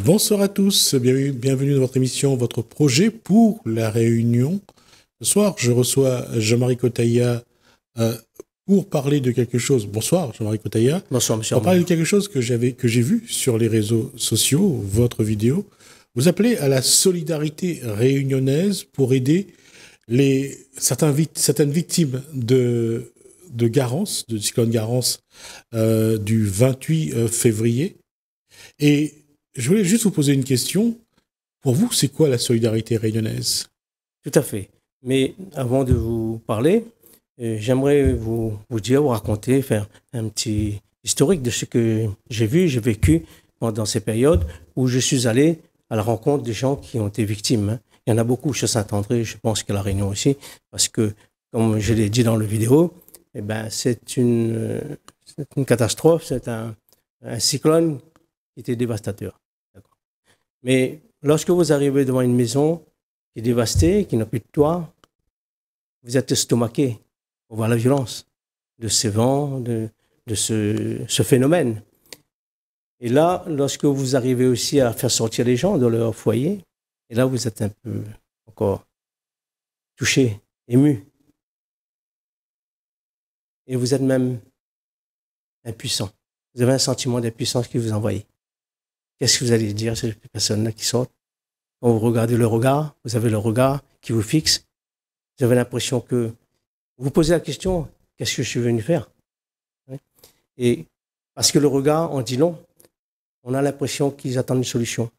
Bonsoir à tous, bienvenue dans votre émission, votre projet pour la Réunion. Ce soir, je reçois Jean-Marie Kotaya pour parler de quelque chose. Bonsoir Jean-Marie Kotaya. Bonsoir monsieur. Pour parler de quelque chose que j'ai vu sur les réseaux sociaux, votre vidéo. Vous appelez à la solidarité réunionnaise pour aider certaines victimes de Garance, de cyclone Garance du 28 février. Et je voulais juste vous poser une question. Pour vous, c'est quoi la solidarité réunionnaise? Tout à fait. Mais avant de vous parler, j'aimerais vous dire, vous raconter, faire un petit historique de ce que j'ai vu, j'ai vécu pendant ces périodes où je suis allé à la rencontre des gens qui ont été victimes. Il y en a beaucoup chez Saint-André, je pense qu'à La Réunion aussi, parce que, comme je l'ai dit dans la vidéo, eh ben, c'est une catastrophe, c'est un cyclone qui était dévastateur. Mais lorsque vous arrivez devant une maison qui est dévastée, qui n'a plus de toit, vous êtes estomaqué. On voit la violence de ces vents, de ce phénomène. Et là, lorsque vous arrivez aussi à faire sortir les gens de leur foyer, et là, vous êtes un peu encore touché, ému. Et vous êtes même impuissant. Vous avez un sentiment d'impuissance qui vous envahit. Qu'est-ce que vous allez dire à ces personnes-là qui sortent? Quand vous regardez le regard, vous avez le regard qui vous fixe. Vous avez l'impression que vous posez la question, qu'est-ce que je suis venu faire? Et parce que le regard, on dit non, on a l'impression qu'ils attendent une solution.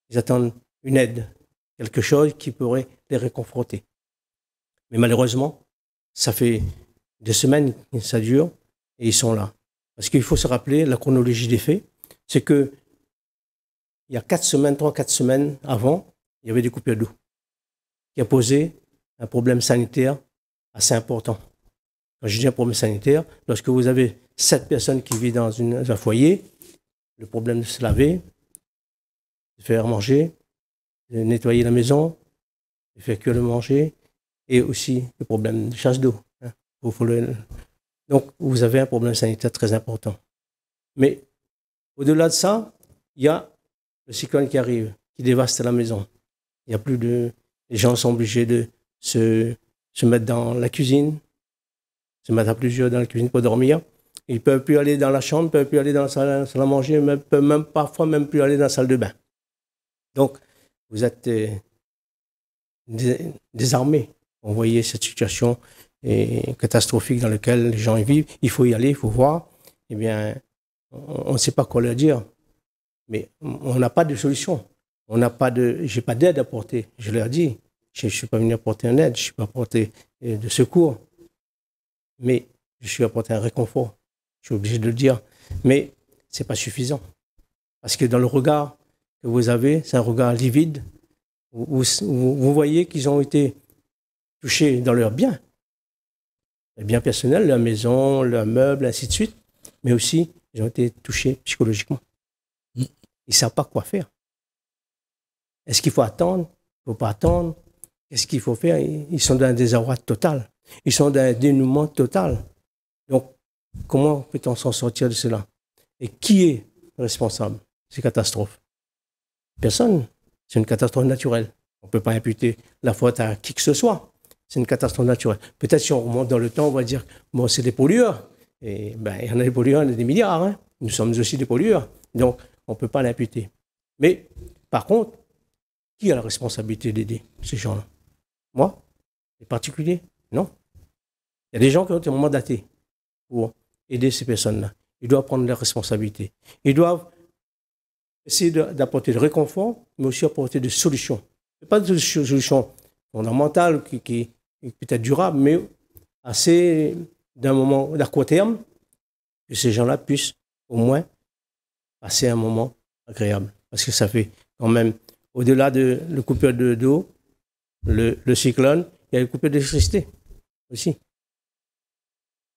Ils attendent une aide, quelque chose qui pourrait les réconforter. Mais malheureusement, ça fait des semaines que ça dure et ils sont là. Parce qu'il faut se rappeler, la chronologie des faits, c'est que il y a 3-4 semaines avant, il y avait des coupures d'eau qui a posé un problème sanitaire assez important. Quand je dis un problème sanitaire, lorsque vous avez 7 personnes qui vivent dans un foyer, le problème de se laver, de faire manger, de nettoyer la maison, de faire cuire le manger, et aussi le problème de chasse d'eau. Donc, vous avez un problème sanitaire très important. Mais au-delà de ça, il y a le cyclone qui arrive, qui dévaste la maison. Il y a plus de... Les gens sont obligés de se mettre dans la cuisine, se mettre à plusieurs dans la cuisine pour dormir. Ils ne peuvent plus aller dans la chambre, ils ne peuvent plus aller dans la salle à manger, ils ne peuvent même parfois même plus aller dans la salle de bain. Donc, vous êtes désarmés. Vous voyez cette situation catastrophique dans laquelle les gens vivent. Il faut y aller, il faut voir. Eh bien, on ne sait pas quoi leur dire. Mais on n'a pas de solution. J'ai pas d'aide à apporter. Je leur dis, je ne suis pas venu apporter une aide, je ne suis pas apporter de secours. Mais je suis apporter un réconfort. Je suis obligé de le dire. Mais ce n'est pas suffisant. Parce que dans le regard que vous avez, c'est un regard livide. Vous voyez qu'ils ont été touchés dans leurs biens. Les biens personnels, leur maison, leurs meubles, ainsi de suite. Mais aussi, ils ont été touchés psychologiquement. Ils ne savent pas quoi faire. Est-ce qu'il faut attendre? Il ne faut pas attendre? Qu'est-ce qu'il faut faire? Ils sont dans un désarroi total. Ils sont dans un dénouement total. Donc, comment peut-on s'en sortir de cela? Et qui est responsable de ces catastrophes? Personne. C'est une catastrophe naturelle. On ne peut pas imputer la faute à qui que ce soit. C'est une catastrophe naturelle. Peut-être si on remonte dans le temps, on va dire, bon, c'est des pollueurs. Et ben, il y en a des pollueurs, il y en a des milliards. Hein. Nous sommes aussi des pollueurs. Donc, on ne peut pas l'imputer. Mais, par contre, qui a la responsabilité d'aider ces gens-là? Moi? Les particuliers? Non. Il y a des gens qui ont été mandatés pour aider ces personnes-là. Ils doivent prendre leurs responsabilités. Ils doivent essayer d'apporter le réconfort, mais aussi apporter des solutions. Pas de solutions fondamentales qui peut-être durables, mais assez d'un court terme, que ces gens-là puissent au moins passer un moment agréable. Parce que ça fait quand même, au-delà de la coupure d'eau, le cyclone, il y a une coupure d'électricité aussi.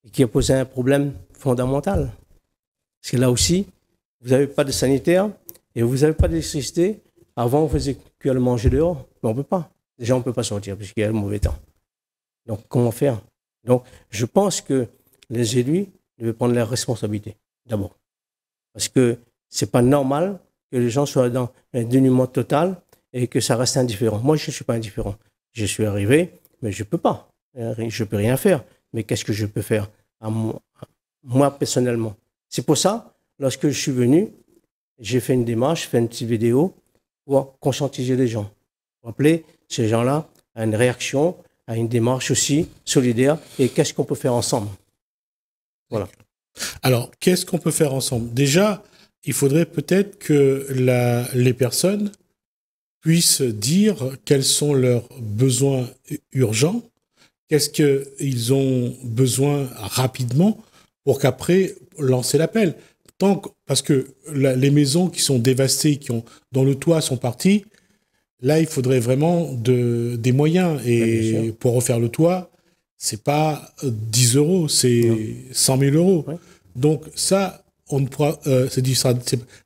Et qui a posé un problème fondamental. Parce que là aussi, vous n'avez pas de sanitaire et vous n'avez pas d'électricité. Avant, on faisait cuire le manger dehors, mais on ne peut pas. Déjà, on ne peut pas sortir parce qu'il y a le mauvais temps. Donc, comment faire? Donc, je pense que les élus devaient prendre leurs responsabilités, d'abord. Parce que ce n'est pas normal que les gens soient dans un dénuement total et que ça reste indifférent. Moi, je ne suis pas indifférent. Je suis arrivé, mais je ne peux pas. Je ne peux rien faire. Mais qu'est-ce que je peux faire moi, personnellement? C'est pour ça, lorsque je suis venu, j'ai fait une démarche, fait une petite vidéo pour conscientiser les gens. Pour appeler ces gens-là à une réaction, à une démarche aussi solidaire et qu'est-ce qu'on peut faire ensemble. Voilà. Alors, qu'est-ce qu'on peut faire ensemble? Déjà, il faudrait peut-être que les personnes puissent dire quels sont leurs besoins urgents, qu'est-ce qu'ils ont besoin rapidement pour qu'après, lancer l'appel. Parce que les maisons qui sont dévastées, dont le toit sont partis, là, il faudrait vraiment des moyens. Et pour refaire le toit, c'est pas 10 euros, c'est 100 000 euros. Ouais. Donc ça, on ne pourra,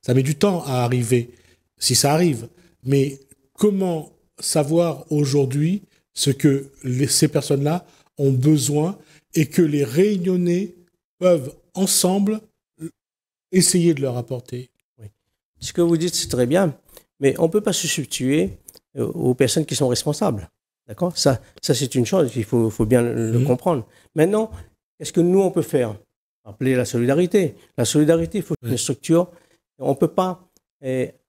ça met du temps à arriver, si ça arrive. Mais comment savoir aujourd'hui ce que ces personnes-là ont besoin et que les Réunionnais peuvent ensemble essayer de leur apporter? Oui. Ce que vous dites, c'est très bien, mais on ne peut pas se substituer aux personnes qui sont responsables. D'accord? Ça c'est une chose, il faut bien le comprendre. Maintenant, qu'est-ce que nous, on peut faire? Appeler la solidarité. La solidarité, il faut une structure. On ne peut pas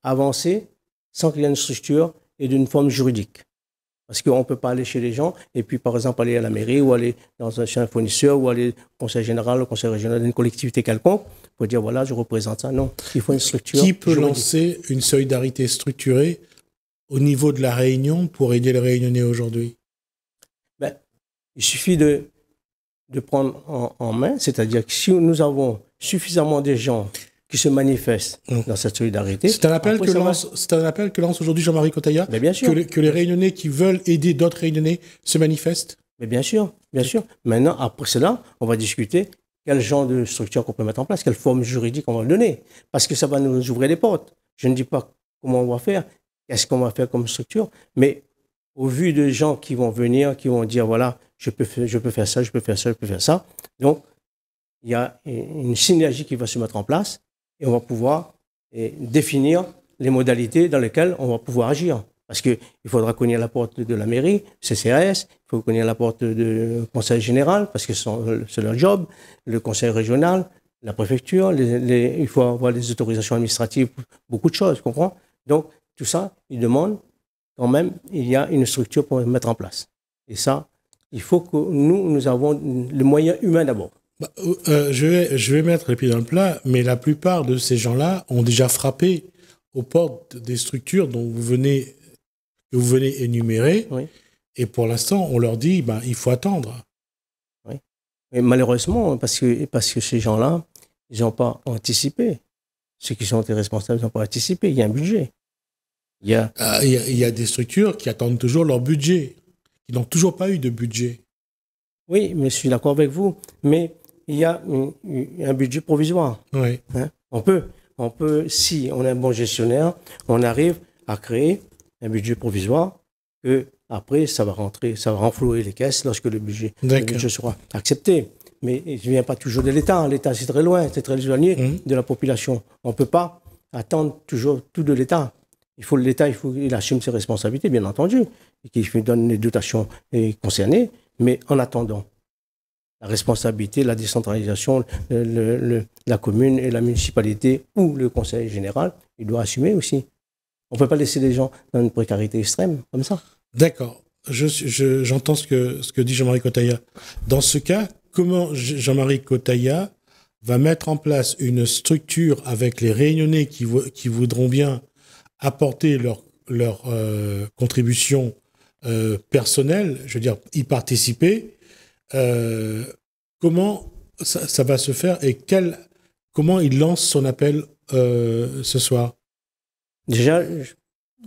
avancer sans qu'il y ait une structure et d'une forme juridique. Parce qu'on ne peut pas aller chez les gens et puis, par exemple, aller à la mairie ou aller chez un fournisseur ou aller au conseil général, au conseil régional d'une collectivité quelconque pour dire, voilà, je représente ça. Non, il faut une structure Qui peut juridique. lancer une solidarité structurée au niveau de la Réunion pour aider les Réunionnais aujourd'hui? Il suffit de prendre en main, c'est-à-dire que si nous avons suffisamment de gens qui se manifestent dans cette solidarité... C'est un appel que lance aujourd'hui Jean-Marie Cotaya, bien sûr. Que les Réunionnais qui veulent aider d'autres Réunionnais se manifestent? Mais bien sûr, bien sûr. Maintenant, après cela, on va discuter quel genre de structure qu'on peut mettre en place, quelle forme juridique on va donner, parce que ça va nous ouvrir les portes. Je ne dis pas comment on va faire, qu'est-ce qu'on va faire comme structure, mais au vu de gens qui vont venir, qui vont dire, voilà, je peux faire ça, je peux faire ça, je peux faire ça. Donc, il y a une synergie qui va se mettre en place et on va pouvoir définir les modalités dans lesquelles on va pouvoir agir. Parce qu'il faudra connaître la porte de la mairie, CCAS, il faut connaître la porte du conseil général, parce que c'est leur job, le conseil régional, la préfecture, il faut avoir des autorisations administratives, beaucoup de choses, tu comprends? Donc, tout ça, il demande quand même, il y a une structure pour mettre en place. Et ça, il faut que nous avons les moyens humains d'abord. Je vais mettre les pieds dans le plat, mais la plupart de ces gens-là ont déjà frappé aux portes des structures dont vous venez énumérer. Oui. Et pour l'instant, on leur dit, il faut attendre. Oui. Et malheureusement, parce que ces gens-là, ils n'ont pas anticipé. Ceux qui sont responsables n'ont pas anticipé. Il y a un budget. Il y a des structures qui attendent toujours leur budget, qui n'ont toujours pas eu de budget. Oui, mais je suis d'accord avec vous. Mais il y a un budget provisoire. Oui. Hein? On peut, si on est un bon gestionnaire, on arrive à créer un budget provisoire que après ça va renflouer les caisses lorsque le budget sera accepté. Mais il ne vient pas toujours de l'État. L'État, c'est très loin, c'est très éloigné de la population. On ne peut pas attendre toujours tout de l'État. L'État, il assume ses responsabilités, bien entendu, et qu'il donne les dotations concernées. Mais en attendant, la responsabilité, la décentralisation, la commune et la municipalité ou le conseil général, il doit assumer aussi. On ne peut pas laisser les gens dans une précarité extrême comme ça. D'accord. J'entends ce que dit Jean-Marie Cotaya. Dans ce cas, comment Jean-Marie Cotaya va mettre en place une structure avec les Réunionnais qui voudront bien apporter leur contribution personnelle, je veux dire, y participer, comment ça va se faire et comment il lance son appel ce soir? Déjà,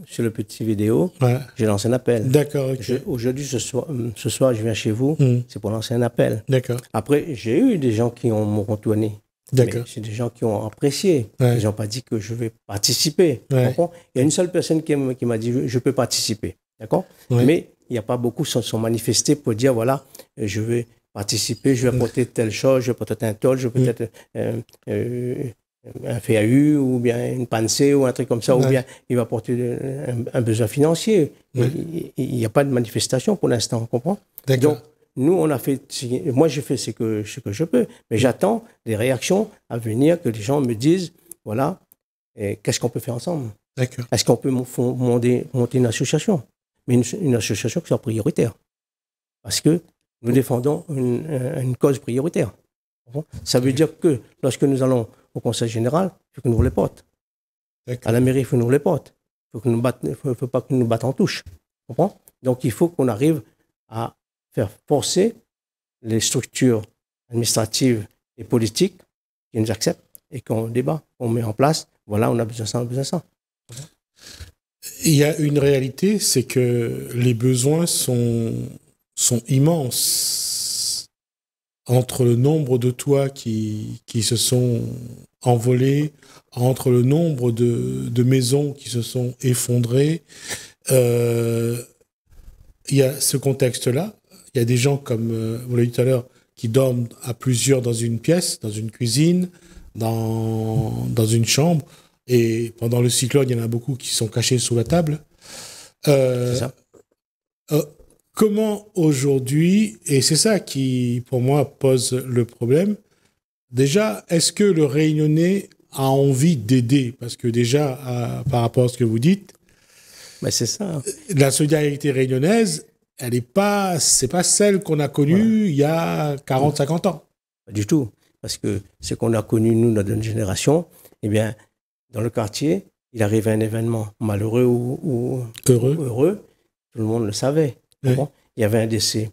sur le petit vidéo, j'ai lancé un appel. D'accord, ok. Aujourd'hui, ce soir, je viens chez vous, c'est pour lancer un appel. D'accord. Après, j'ai eu des gens qui m'ont retourné. D'accord. C'est des gens qui ont apprécié. Ouais. Ils n'ont pas dit que je vais participer. Ouais. Il y a une seule personne qui m'a dit je peux participer. D'accord. Ouais. Mais il n'y a pas beaucoup qui sont manifestés pour dire voilà, je vais participer, je vais apporter telle chose, je vais apporter un toll, je vais peut-être un FAU ou bien une PANSE ou un truc comme ça, ou bien il va apporter un besoin financier. Il n'y a pas de manifestation pour l'instant, on comprend? D'accord. Donc, nous, on a fait, moi, je fais ce que je peux, mais j'attends des réactions à venir, que les gens me disent, voilà, qu'est-ce qu'on peut faire ensemble? D'accord. Est-ce qu'on peut monter une association? Mais une association qui soit prioritaire. Parce que nous défendons une cause prioritaire. Ça veut dire que lorsque nous allons au Conseil général, il faut que nous ouvrons les portes. À la mairie, il faut nous ouvrir les portes. Il ne faut pas que nous nous battons en touche. Donc, il faut qu'on arrive à faire forcer les structures administratives et politiques qui nous acceptent et qu'on débat, qu'on met en place. Voilà, on a besoin de ça, on a besoin de ça. Il y a une réalité, c'est que les besoins sont immenses entre le nombre de toits qui se sont envolés, entre le nombre de maisons qui se sont effondrées. Il y a ce contexte-là. Il y a des gens, comme vous l'avez dit tout à l'heure, qui dorment à plusieurs dans une pièce, dans une cuisine, dans une chambre. Et pendant le cyclone, il y en a beaucoup qui sont cachés sous la table. C'est ça. Comment aujourd'hui, et c'est ça qui, pour moi, pose le problème, déjà, est-ce que le Réunionnais a envie d'aider? Parce que déjà, par rapport à ce que vous dites, mais c'est ça. La solidarité réunionnaise, c'est pas celle qu'on a connue il y a 40, 50 ans. Pas du tout. Parce que ce qu'on a connu, nous, notre génération, eh bien, dans le quartier, il arrivait un événement malheureux ou heureux, tout le monde le savait. Oui. Bon, il y avait un décès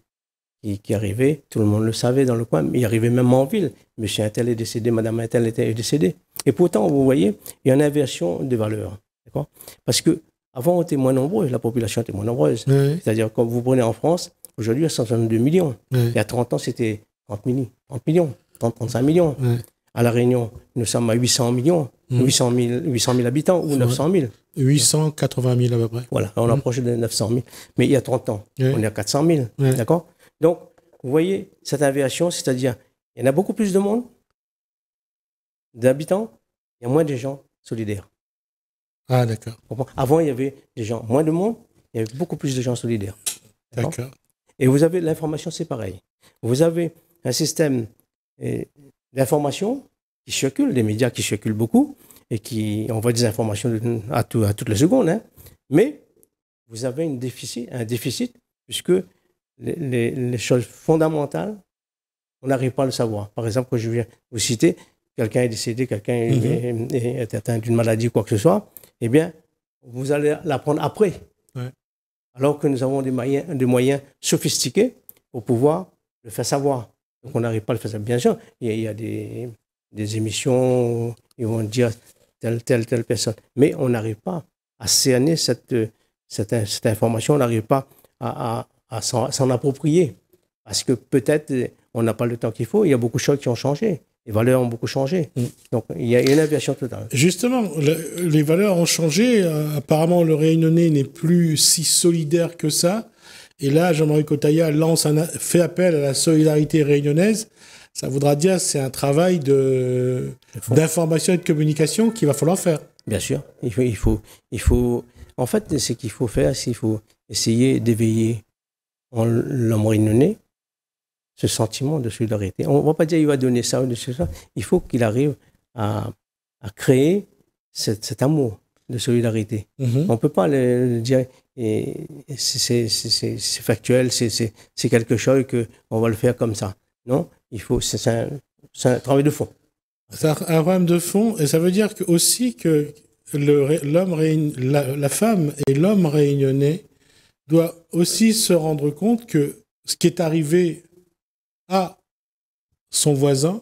qui arrivait, tout le monde le savait dans le coin, mais il arrivait même en ville. Monsieur Intel est décédé, Madame Intel est décédée. Et pourtant, vous voyez, il y a une inversion des valeurs. D'accord ? Parce que avant, on était moins nombreux, la population était moins nombreuse. Oui. C'est-à-dire, quand vous prenez en France, aujourd'hui, il y a 162 millions. Oui. Il y a 30 ans, c'était 30 millions, 35 millions. Oui. À La Réunion, nous sommes à 800 millions, 800 000 habitants ou 900 000. 880 000 à peu près. Voilà, on approche de 900 000. Mais il y a 30 ans, on est à 400 000. D'accord ? Donc, vous voyez, cette inversion, c'est-à-dire, il y en a beaucoup plus de monde, d'habitants, il y a moins de gens solidaires. Ah, d'accord. Avant, il y avait des gens, moins de monde, il y avait beaucoup plus de gens solidaires. D'accord. Et vous avez l'information, c'est pareil. Vous avez un système d'information qui circule, des médias qui circulent beaucoup et qui envoient des informations à toutes les secondes. Hein. Mais vous avez un déficit puisque les choses fondamentales, on n'arrive pas à le savoir. Par exemple, quand je viens vous citer, quelqu'un est décédé, quelqu'un est atteint d'une maladie, quoi que ce soit, eh bien, vous allez l'apprendre après. Ouais. Alors que nous avons des moyens sophistiqués pour pouvoir le faire savoir. Donc, on n'arrive pas à le faire savoir. Bien sûr, il y a des émissions, ils vont dire telle personne. Mais on n'arrive pas à cerner cette information, on n'arrive pas à s'en approprier. Parce que peut-être on n'a pas le temps qu'il faut, il y a beaucoup de choses qui ont changé. Les valeurs ont beaucoup changé. Donc, il y a une inversion totale. Justement, les valeurs ont changé. Apparemment, le Réunionnais n'est plus si solidaire que ça. Et là, Jean-Marie Cotaya fait appel à la solidarité réunionnaise. Ça voudra dire que c'est un travail d'information et de communication qu'il va falloir faire. Bien sûr. Il faut en fait, ce qu'il faut faire, c'est qu'il faut essayer d'éveiller en l'homme réunionnais ce sentiment de solidarité. On ne va pas dire qu'il va donner ça ou de ça. Il faut qu'il arrive à créer cet amour de solidarité. On ne peut pas le dire, c'est factuel, c'est quelque chose qu'on va le faire comme ça. Non, c'est un travail de fond. C'est un problème de fond, et ça veut dire aussi que la femme et l'homme réunionnais doivent aussi se rendre compte que ce qui est arrivé à son voisin,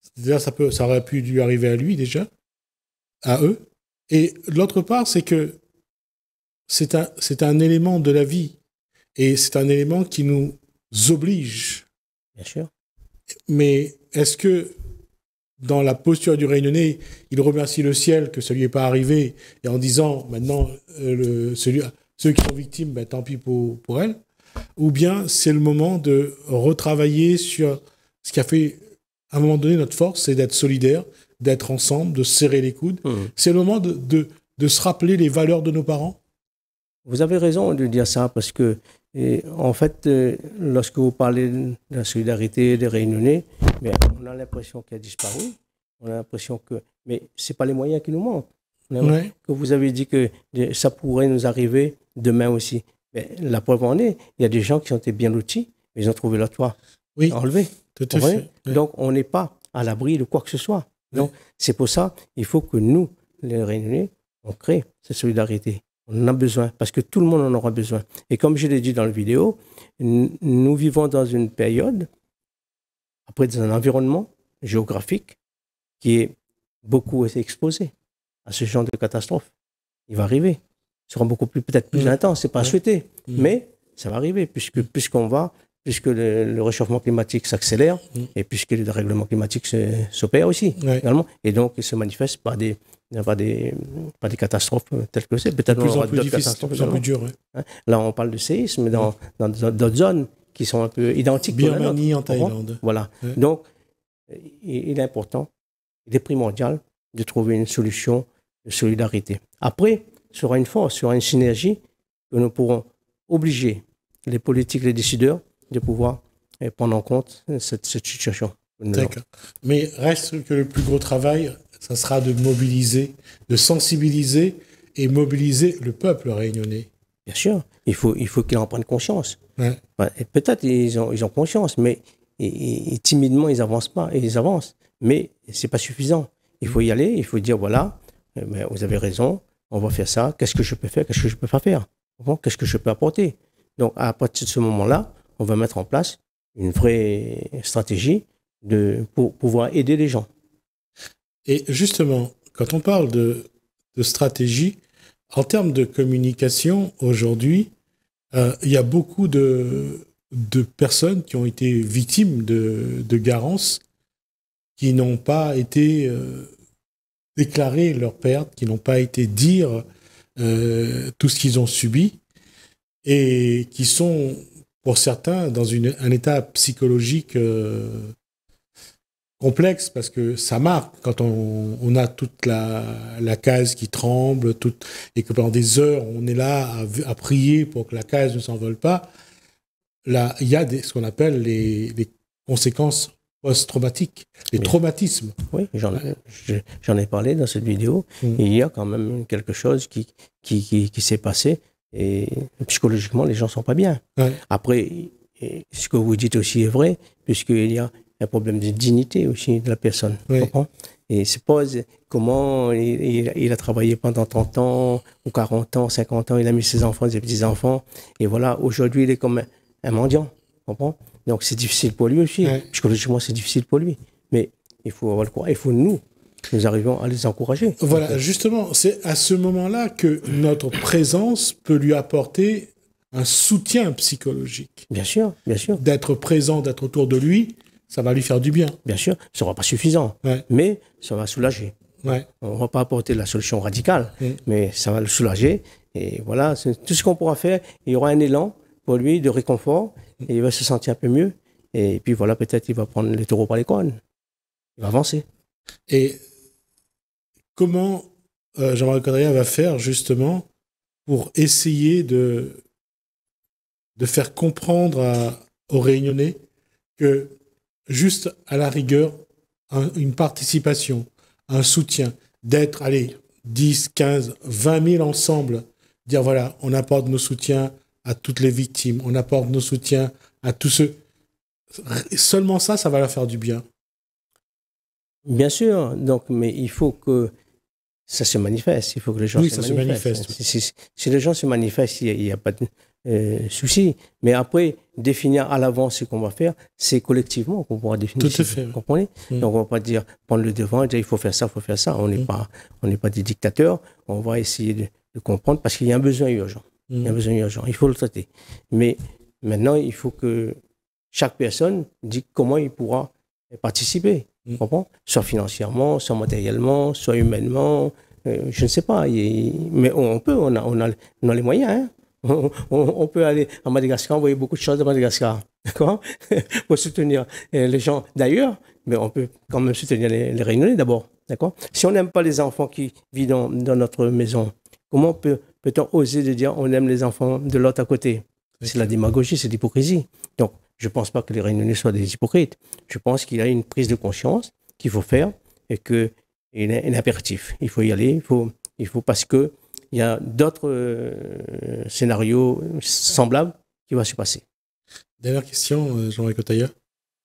c'est-à-dire ça aurait pu lui arriver à lui déjà, à eux. Et l'autre part, c'est que c'est un élément de la vie et c'est un élément qui nous oblige. Bien sûr. Mais est-ce que dans la posture du Réunionnais, il remercie le ciel que ça lui est pas arrivé, et en disant maintenant ceux qui sont victimes, ben, tant pis pour elles, ou bien c'est le moment de retravailler sur ce qui a fait à un moment donné notre force, c'est d'être solidaire, d'être ensemble, de serrer les coudes. C'est le moment de se rappeler les valeurs de nos parents. Vous avez raison de dire ça parce que, en fait, lorsque vous parlez de la solidarité des Réunionnais, mais on a l'impression qu'elle a disparu. On a l'impression que, mais c'est pas les moyens qui nous manquent. Ouais. Que vous avez dit que ça pourrait nous arriver demain aussi. Mais la preuve en est, il y a des gens qui ont été bien lotis, mais ils ont trouvé leur toit enlevé. Tout à fait. Ouais. Donc, on n'est pas à l'abri de quoi que ce soit. Donc, c'est pour ça il faut que nous, les Réunionnais, on crée cette solidarité. On en a besoin, parce que tout le monde en aura besoin. Et comme je l'ai dit dans la vidéo, nous vivons dans une période, après dans un environnement géographique qui est beaucoup exposé à ce genre de catastrophe. Il va arriver. Ce sera beaucoup plus, peut-être plus intense, c'est pas souhaité, mais ça va arriver, puisque le réchauffement climatique s'accélère, et puisque le dérèglement climatique s'opère aussi, également, et donc il se manifeste par des catastrophes telles que c'est. Peut-être de plus en plus difficiles, de plus en plus dur. Ouais. Là, on parle de séisme dans d'autres zones qui sont un peu identiques. Birmanie, en Thaïlande. Voilà. Ouais. Donc, il est important, il est primordial de trouver une solution de solidarité. Après, sera une force, sera une synergie que nous pourrons obliger les politiques, les décideurs de pouvoir prendre en compte cette situation. D'accord. Mais reste que le plus gros travail, ça sera de mobiliser, de sensibiliser et mobiliser le peuple réunionnais. Bien sûr, il faut qu'ils en prennent conscience. Ouais. Et peut-être ils ont conscience, mais timidement ils avancent, mais c'est pas suffisant. Il faut y aller, il faut dire voilà, mais vous avez raison, on va faire ça. Qu'est-ce que je peux faire, qu'est-ce que je peux pas faire, qu'est-ce que je peux apporter. Donc à partir de ce moment-là, on va mettre en place une vraie stratégie pour pouvoir aider les gens. Et justement, quand on parle de stratégie, en termes de communication, aujourd'hui, il y a beaucoup de personnes qui ont été victimes de Garance, qui n'ont pas été déclarer leur perte, qui n'ont pas été dire tout ce qu'ils ont subi, et qui sont, pour certains, dans un état psychologique complexe, parce que ça marque quand on a toute la case qui tremble, et que pendant des heures, on est là à prier pour que la case ne s'envole pas. Là, il y a ce qu'on appelle les conséquences post-traumatiques, les traumatismes. Oui, j'en ai parlé dans cette vidéo. Il y a quand même quelque chose qui s'est passé, et psychologiquement, les gens ne sont pas bien. Ouais. Après, ce que vous dites aussi est vrai, puisqu'il y a un problème de dignité aussi de la personne. Oui. Et il se pose comment il a travaillé pendant 30 ans, ou 40 ans, 50 ans, il a mis ses enfants, ses petits-enfants, et voilà, aujourd'hui, il est comme un mendiant. Donc c'est difficile pour lui aussi. Ouais. Psychologiquement, c'est difficile pour lui. Mais il faut avoir le courage. Il faut nous arrivons à les encourager. Voilà, justement, c'est à ce moment-là que notre présence peut lui apporter un soutien psychologique. Bien sûr, bien sûr. D'être présent, d'être autour de lui, ça va lui faire du bien. Bien sûr, ça ne sera pas suffisant, mais ça va soulager. Ouais. On ne va pas apporter la solution radicale, mais ça va le soulager. Et voilà, c'est tout ce qu'on pourra faire. Il y aura un élan pour lui de réconfort, et il va se sentir un peu mieux. Et puis voilà, peut-être il va prendre les taureaux par les cornes. Il va avancer. Et comment Jean-Marie Codrea va faire justement pour essayer de faire comprendre aux Réunionnais que juste à la rigueur, une participation, un soutien, d'être, 10, 15, 20 000 ensemble, dire voilà, on apporte nos soutiens à toutes les victimes, on apporte nos soutiens à tous ceux... Seulement ça va leur faire du bien. Bien sûr, donc, mais il faut que ça se manifeste, il faut que les gens se manifestent. Si les gens se manifestent, il n'y a pas de souci. Mais après, définir à l'avance ce qu'on va faire, c'est collectivement qu'on pourra définir. Tout à fait. Vous comprenez ? Donc, on ne va pas dire, prendre le devant et dire, il faut faire ça, il faut faire ça. On n'est pas des dictateurs. On va essayer de comprendre parce qu'il y a un besoin urgent. Il y a un besoin urgent. Il faut le traiter. Mais maintenant, il faut que chaque personne dise comment il pourra participer. Tu comprends? Soit financièrement, soit matériellement, soit humainement. Je ne sais pas. Mais on peut, on a les moyens. Hein? On peut aller à Madagascar, envoyer beaucoup de choses de Madagascar, d'accord? Pour soutenir les gens d'ailleurs, mais on peut quand même soutenir les Réunionnais d'abord, d'accord? Si on n'aime pas les enfants qui vivent dans notre maison, comment peut-on oser de dire on aime les enfants de l'autre à côté? C'est la démagogie, c'est l'hypocrisie. Donc, je ne pense pas que les Réunionnais soient des hypocrites. Je pense qu'il y a une prise de conscience qu'il faut faire et qu'il est un impératif. Il faut y aller, il faut parce que il y a d'autres scénarios semblables qui vont se passer. Dernière question, Jean-Marie Cotaya.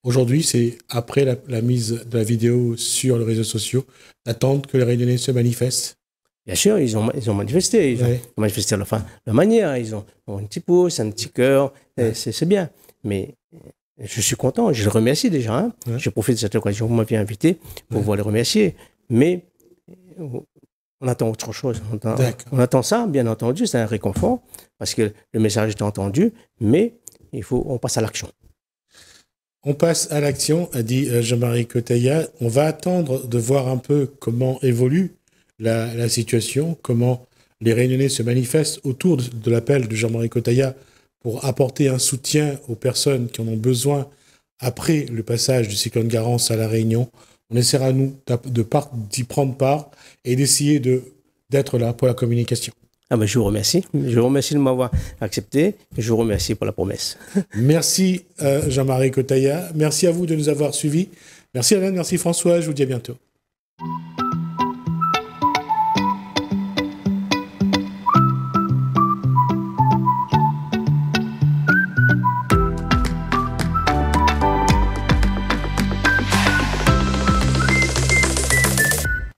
Aujourd'hui, c'est après la mise de la vidéo sur les réseaux sociaux, d'attendre que les Réunionnais se manifestent. Bien sûr, ils ont manifesté. Ils ont manifesté à la manière. Ils ont un petit pouce, un petit cœur. C'est bien. Mais je suis content. Je les remercie déjà. Hein. Je profite de cette occasion. Vous m'avez invité pour vous les remercier. Mais on attend autre chose. On attend ça, bien entendu. C'est un réconfort parce que le message est entendu. Mais on passe à l'action. On passe à l'action, a dit Jean-Marie Cotaya. On va attendre de voir un peu comment évolue la situation, comment les Réunionnais se manifestent autour de l'appel de Jean-Marie Cotaya pour apporter un soutien aux personnes qui en ont besoin après le passage du cyclone Garance à La Réunion. On essaiera, nous, d'y prendre part et d'essayer d'être là pour la communication. Ah ben, je vous remercie. Je vous remercie de m'avoir accepté. Je vous remercie pour la promesse. Merci Jean-Marie Cotaya. Merci à vous de nous avoir suivis. Merci Alain, merci François. Je vous dis à bientôt.